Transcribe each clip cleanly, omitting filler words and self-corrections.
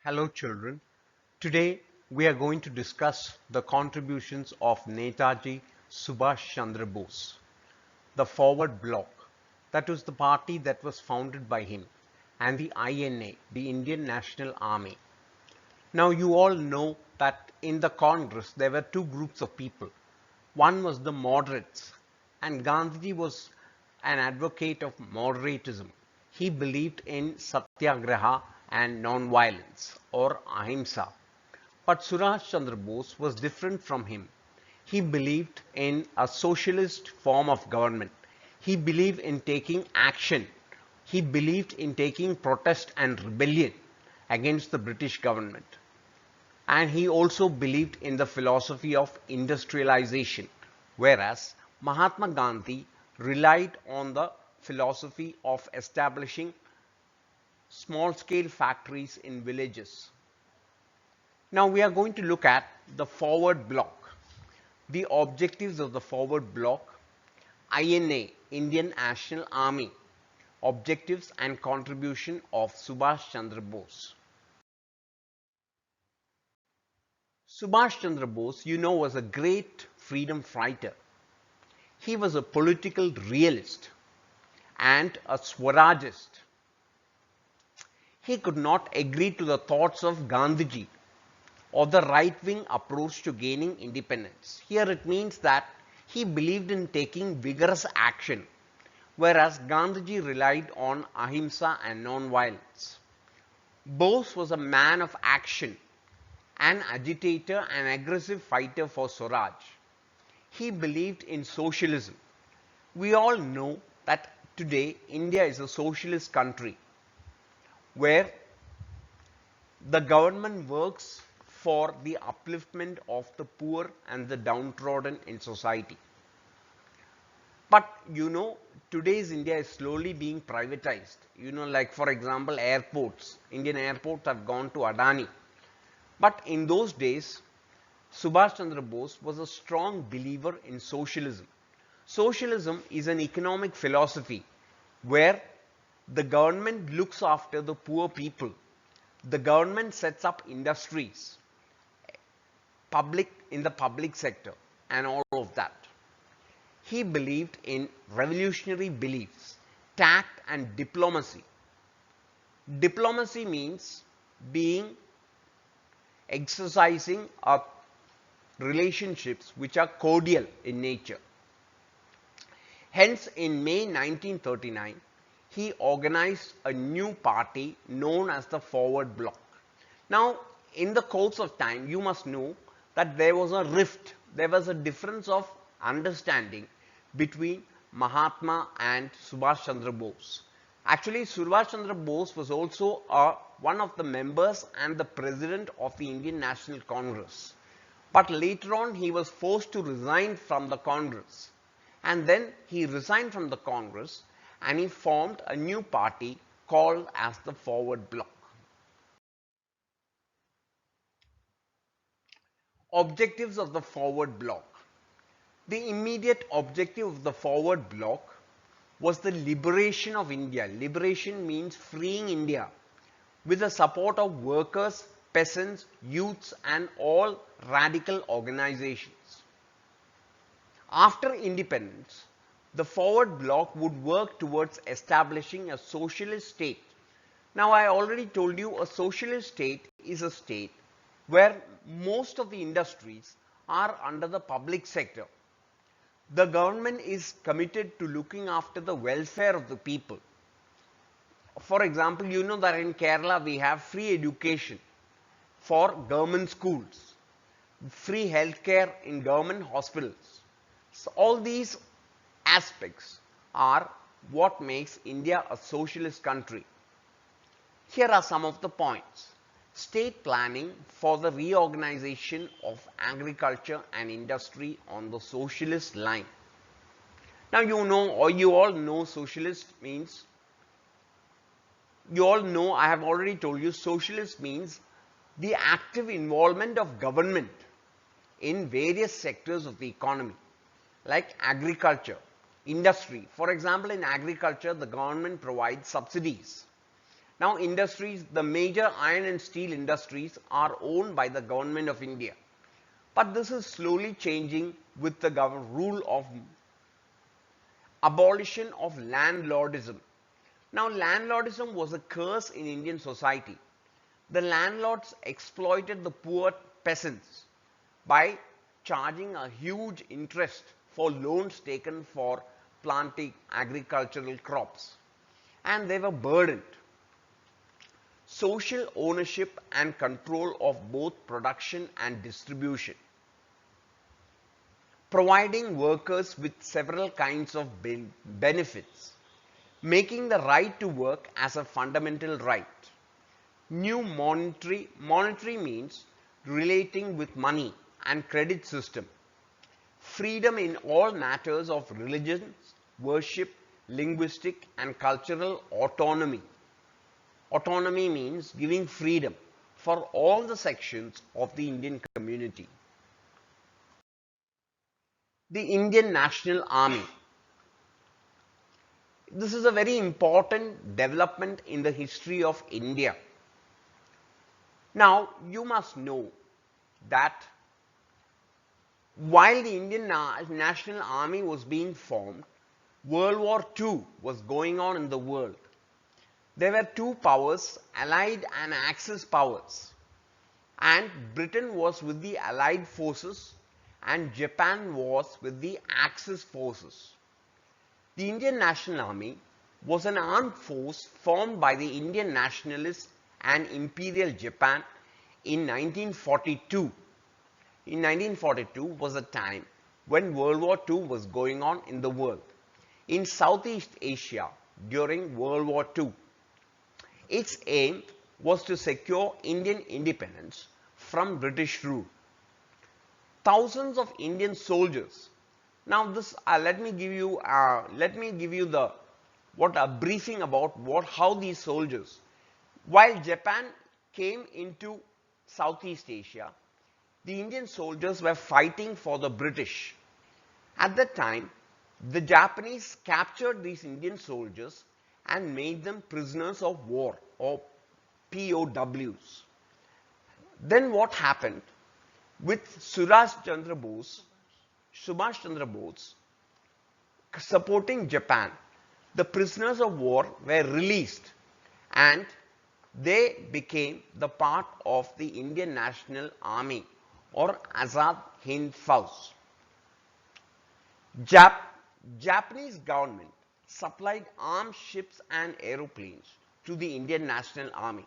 Hello children. Today we are going to discuss the contributions of Netaji Subhash Chandra Bose, the Forward Bloc, that was the party that was founded by him, and the INA, the Indian National Army. Now you all know that in the Congress there were two groups of people. One was the moderates, and Gandhiji was an advocate of moderatism. He believed in satyagraha and non-violence or ahimsa. But Subhash Chandra Bose was different from him. He believed in a socialist form of government. He believed in taking action. He believed in taking protest and rebellion against the British government. And he also believed in the philosophy of industrialization, whereas Mahatma Gandhi relied on the philosophy of establishing small-scale factories in villages. Now we are going to look at the Forward Bloc, the objectives of the Forward Bloc, INA, Indian National Army, objectives and contribution of Subhash Chandra Bose. Subhash Chandra Bose, was a great freedom fighter. He was a political realist and a Swarajist. He could not agree to the thoughts of Gandhiji or the right-wing approach to gaining independence. Here it means that he believed in taking vigorous action, whereas Gandhiji relied on ahimsa and non-violence. Bose was a man of action, an agitator and aggressive fighter for Swaraj. He believed in socialism. We all know that today India is a socialist country where the government works for the upliftment of the poor and the downtrodden in society. But today's India is slowly being privatized. Like for example, airports. Indian airports have gone to Adani. But in those days, Subhash Chandra Bose was a strong believer in socialism. Socialism is an economic philosophy where the government looks after the poor people. The government sets up industries, in the public sector, and all of that. He believed in revolutionary beliefs, tact and diplomacy. Diplomacy means exercising relationships which are cordial in nature. Hence, in May 1939, he organized a new party known as the Forward Bloc. Now, in the course of time, you must know that there was a rift. There was a difference of understanding between Mahatma and Subhash Chandra Bose. Actually, Subhash Chandra Bose was also one of the members and the president of the Indian National Congress. But later on, he was forced to resign from the Congress. And then he resigned from the Congress and he formed a new party called as the Forward Bloc. Objectives of the Forward Bloc. The immediate objective of the Forward Bloc was the liberation of India. Liberation means freeing India with the support of workers, peasants, youths and all radical organizations. After independence, the Forward Bloc would work towards establishing a socialist state. Now, I already told you a socialist state is a state where most of the industries are under the public sector. The government is committed to looking after the welfare of the people. For example, you know that in Kerala we have free education for government schools, free healthcare in government hospitals. So all these aspects are what makes India a socialist country. Here are some of the points. State planning for the reorganization of agriculture and industry on the socialist line. Now you all know socialist means, I have already told you, socialist means the active involvement of government in various sectors of the economy, like agriculture, industry. For example, in agriculture, the government provides subsidies Now industries, the major iron and steel industries are owned by the government of India. But this is slowly changing with the rule of abolition of landlordism. Now landlordism was a curse in Indian society. The landlords exploited the poor peasants by charging a huge interest for loans taken for planting agricultural crops. And they were burdened. Social ownership and control of both production and distribution, providing workers with several kinds of benefits, making the right to work as a fundamental right. New monetary means relating with money and credit system, freedom in all matters of religion, worship, linguistic and cultural autonomy. Autonomy means giving freedom for all the sections of the Indian community. The Indian National Army. This is a very important development in the history of India. Now, you must know that while the Indian National Army was being formed, World War II was going on in the world. There were two powers, Allied and Axis powers, and Britain was with the Allied forces and Japan was with the Axis forces. The Indian National Army was an armed force formed by the Indian nationalists and Imperial Japan in 1942. In 1942 was a time when World War II was going on in the world, in Southeast Asia during World War II. Its aim was to secure Indian independence from British rule. Thousands of Indian soldiers. Now this let me give you the a briefing about how these soldiers, while Japan came into Southeast Asia, the Indian soldiers were fighting for the British. At that time, the Japanese captured these Indian soldiers and made them prisoners of war or POWs. Then what happened with Subhash Chandra Bose supporting Japan, the prisoners of war were released and they became the part of the Indian National Army or Azad Hind Fauj. Japanese government supplied armed ships and aeroplanes to the Indian National Army.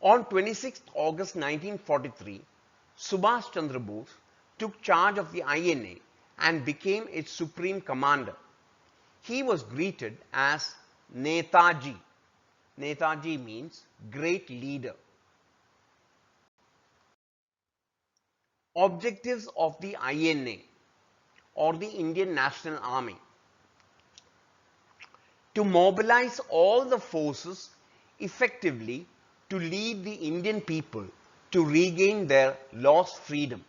On 26 August 1943, Subhash Chandra Bose took charge of the INA and became its supreme commander. He was greeted as Netaji. Netaji means great leader. Objectives of the INA or the Indian National Army: to mobilize all the forces effectively to lead the Indian people to regain their lost freedom,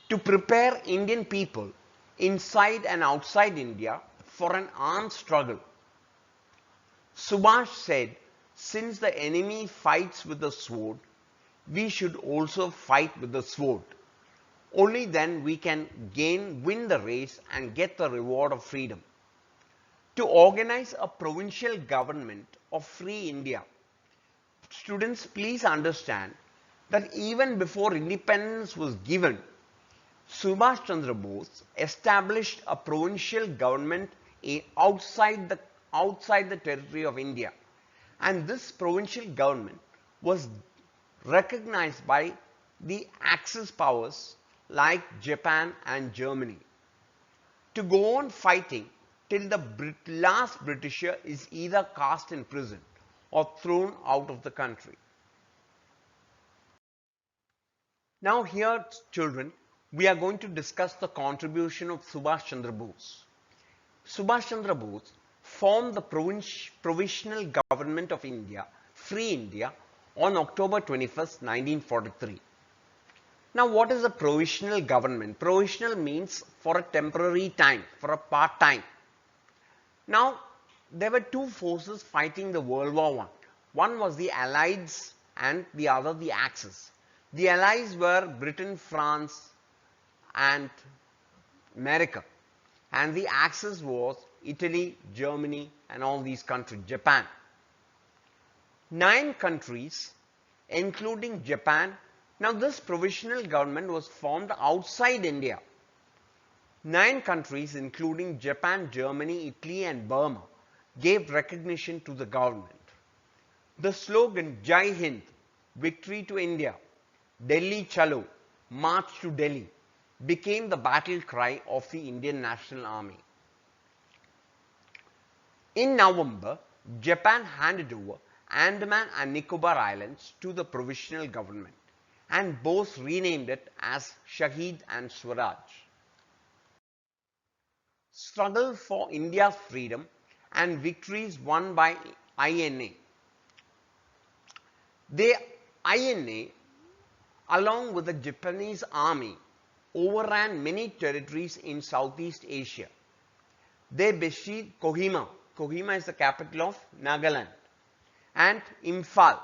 to prepare Indian people inside and outside India for an armed struggle. Subhash said, since the enemy fights with the sword, we should also fight with the sword. Only then we can win the race and get the reward of freedom. To organize a provincial government of free India. Students, please understand that even before independence was given, Subhash Chandra Bose established a provincial government outside the territory of India, and this provincial government was recognized by the Axis powers like Japan and Germany. To go on fighting till the last Britisher is either cast in prison or thrown out of the country. Now here, children, we are going to discuss the contribution of Subhash Chandra Bose. Subhash Chandra Bose formed the Provisional Government of India, Free India, on October 21st, 1943. Now what is a provisional government? Provisional means for a temporary time, for a part time. Now there were two forces fighting the World War I. One was the Allies and the other the Axis. The Allies were Britain, France and America, and the Axis was Italy, Germany and all these countries, Japan. 9 countries including Japan. Now this provisional government was formed outside India. 9 countries including Japan, Germany, Italy and Burma gave recognition to the government. The slogan Jai Hind, victory to India, Delhi Chalo, march to Delhi, became the battle cry of the Indian National Army. In November, Japan handed over Andaman and Nicobar Islands to the provisional government and both renamed it as Shahid and Swaraj. Struggle for India's freedom and victories won by INA. The INA, along with the Japanese army, overran many territories in Southeast Asia. They besieged Kohima. Kohima is the capital of Nagaland, and Imphal.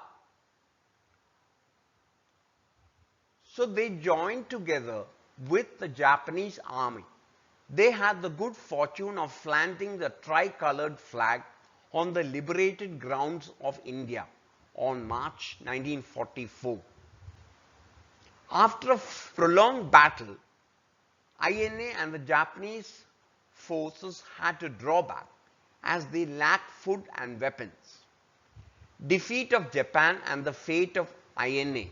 So they joined together with the Japanese army. They had the good fortune of planting the tricolored flag on the liberated grounds of India on March 1944. After a prolonged battle, INA and the Japanese forces had to draw back as they lacked food and weapons. Defeat of Japan and the fate of INA.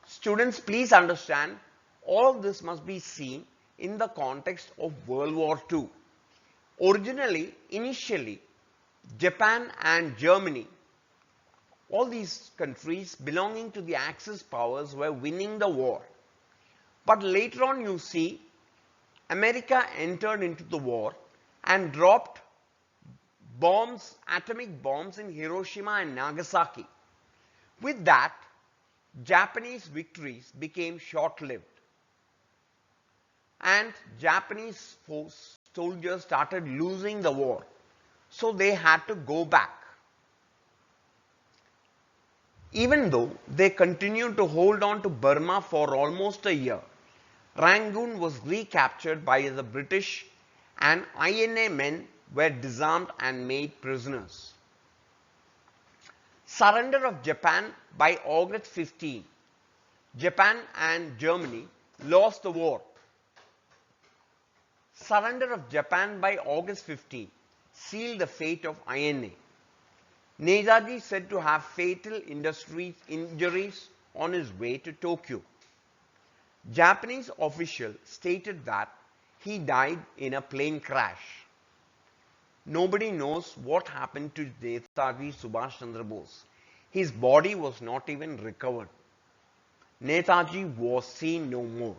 Students, please understand, all this must be seen in the context of World War II. Initially, Japan and Germany, all these countries belonging to the Axis powers, were winning the war. But later on you see, America entered into the war and dropped bombs, atomic bombs in Hiroshima and Nagasaki. With that, Japanese victories became short-lived and Japanese soldiers started losing the war. So they had to go back. Even though they continued to hold on to Burma for almost a year, Rangoon was recaptured by the British and INA men were disarmed and made prisoners. Surrender of Japan by August 15. Japan and Germany lost the war. Surrender of Japan by August 15 sealed the fate of INA. Netaji said to have fatal injuries on his way to Tokyo. Japanese official stated that he died in a plane crash. Nobody knows what happened to Netaji Subhash Chandra Bose. His body was not even recovered. Netaji was seen no more.